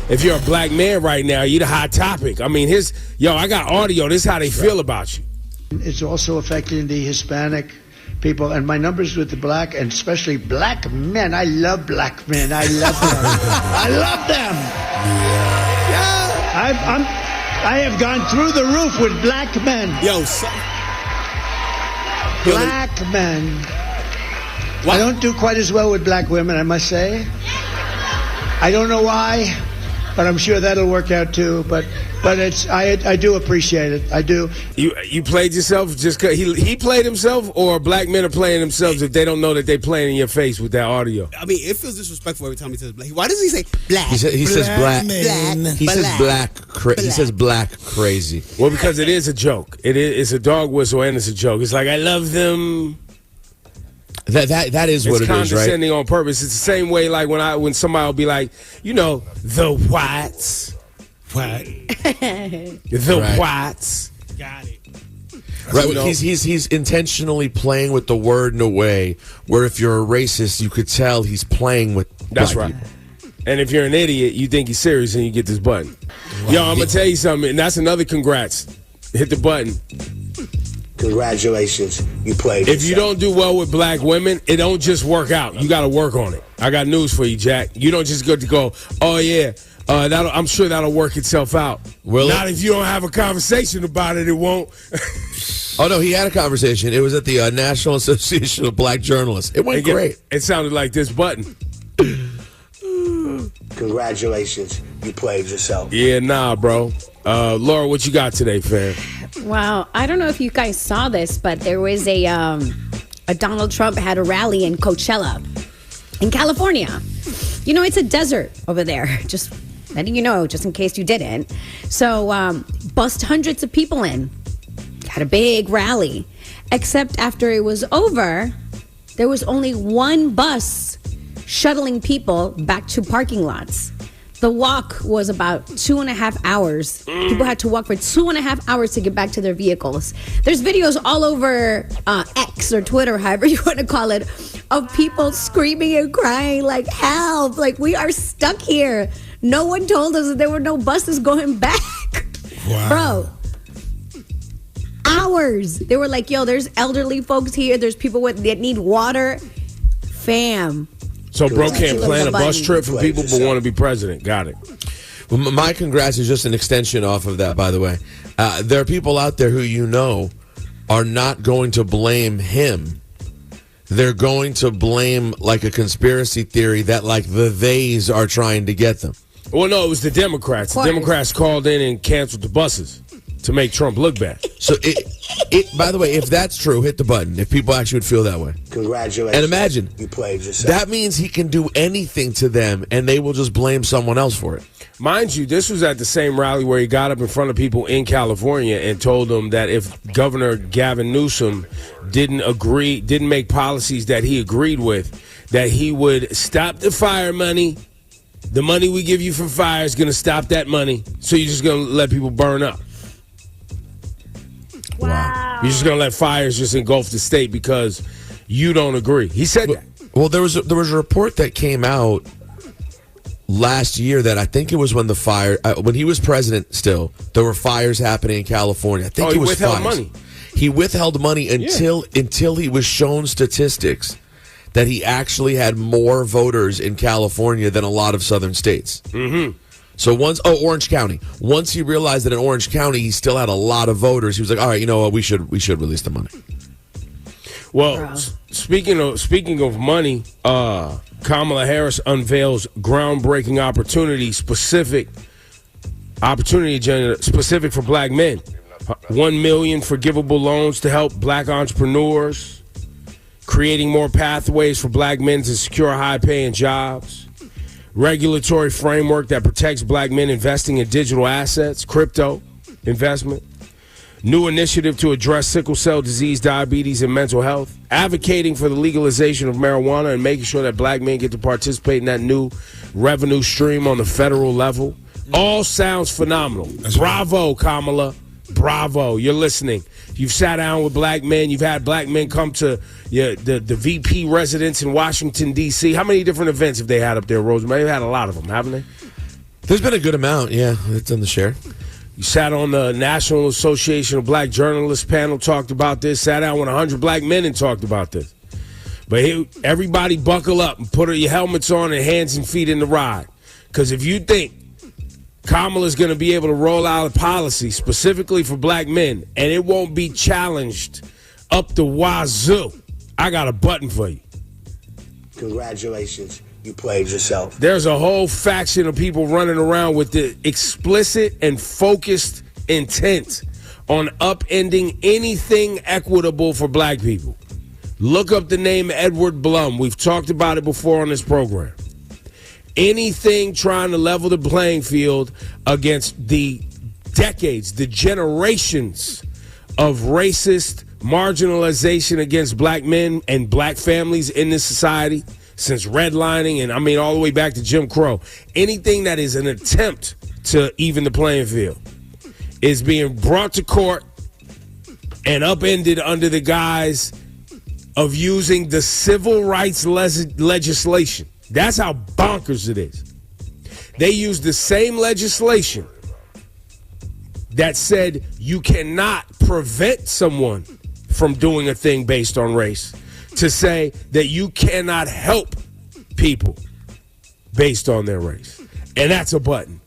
if you're a black man right now, you're the hot topic. I mean, I got audio. This is how they feel about you. It's also affecting the Hispanic people, and my numbers with the black, and especially black men. I love black men. I love them. I love them. Yeah. I have gone through the roof with black men. Yo, son. Black men. What? I don't do quite as well with black women, I must say. I don't know why, but I'm sure that'll work out too. But I do appreciate it. I do. You played yourself just because he played himself, or black men are playing themselves if they don't know that they playing in your face with that audio? I mean, it feels disrespectful every time he says black. Why does he say black? He says black. He says black. He says black crazy. Well, because it is a joke. It's a dog whistle and it's a joke. It's like, I love them. That is what it is, right? It's condescending on purpose. It's the same way like when somebody will be like, the whites. What? The whites. Got it. Right, he's intentionally playing with the word in a way where if you're a racist, you could tell he's playing with. That's right. People. And if you're an idiot, you think he's serious and you get this button. Wow. Yo, I'm gonna tell you something, and that's another congrats. Hit the button. Congratulations, you played. If you don't do well with black women, it don't just work out. You got to work on it. I got news for you, Jack. You don't just get to go, oh yeah, I'm sure that'll work itself out. Not if you don't have a conversation about it, it won't. Oh no, he had a conversation. It was at the National Association of Black Journalists. It went great. It sounded like this button. Congratulations, you played yourself. Yeah, nah, bro. Laura, what you got today, fam? Wow, I don't know if you guys saw this, but there was a Donald Trump had a rally in Coachella in California. It's a desert over there. Just letting you know, just in case you didn't. So bussed hundreds of people in. Had a big rally. Except after it was over, there was only one bus shuttling people back to parking lots. The walk was about 2.5 hours. People had to walk for 2.5 hours to get back to their vehicles. There's videos all over X or Twitter, however you want to call it, of people screaming and crying like, help, like we are stuck here. No one told us that there were no buses going back. Wow. Bro, hours. They were like, yo, there's elderly folks here. There's people that need water. Fam. So bro can't plan a bus trip for people but want to be president. Got it. Well, my congrats is just an extension off of that, by the way. There are people out there who are not going to blame him. They're going to blame like a conspiracy theory that like the theys are trying to get them. Well, no, it was the Democrats. The Democrats called in and canceled the buses to make Trump look bad. So by the way, if that's true, hit the button. If people actually would feel that way. Congratulations. And imagine, you played yourself. That means he can do anything to them and they will just blame someone else for it. Mind you, this was at the same rally where he got up in front of people in California and told them that if Governor Gavin Newsom didn't make policies that he agreed with, that he would stop the fire money. The money we give you for fire is going to stop that money. So you're just going to let people burn up. Wow. You're just going to let fires just engulf the state because you don't agree. He said that. Well, there was a report that came out last year that I think it was when when he was president still, there were fires happening in California. I think he was withheld fires. money. He withheld money until he was shown statistics that he actually had more voters in California than a lot of southern states. Mm-hmm. So Orange County. Once he realized that in Orange County he still had a lot of voters, he was like, all right, you know what, we should release the money. Well, speaking of money, Kamala Harris unveils groundbreaking opportunity agenda specific for black men. 1 million forgivable loans to help black entrepreneurs, creating more pathways for black men to secure high-paying jobs, regulatory framework that protects black men investing in digital assets, crypto investment, new initiative to address sickle cell disease, diabetes, and mental health, advocating for the legalization of marijuana and making sure that black men get to participate in that new revenue stream on the federal level. All sounds phenomenal. Bravo, Kamala. Bravo. You're listening. You've sat down with black men. You've had black men come to the VP residence in Washington, D.C. How many different events have they had up there, Rosemary? They've had a lot of them, haven't they? There's been a good amount, yeah. It's on the share. You sat on the National Association of Black Journalists panel, talked about this, sat down with 100 black men and talked about this. But everybody buckle up and put your helmets on and hands and feet in the ride. Because if you think Kamala's going to be able to roll out a policy specifically for black men and it won't be challenged up the wazoo, I got a button for you. Congratulations. You played yourself. There's a whole faction of people running around with the explicit and focused intent on upending anything equitable for black people. Look up the name Edward Blum. We've talked about it before on this program. Anything trying to level the playing field against the decades, the generations of racist marginalization against black men and black families in this society since redlining and all the way back to Jim Crow. Anything that is an attempt to even the playing field is being brought to court and upended under the guise of using the civil rights legislation. That's how bonkers it is. They used the same legislation that said you cannot prevent someone from doing a thing based on race to say that you cannot help people based on their race. And that's a button.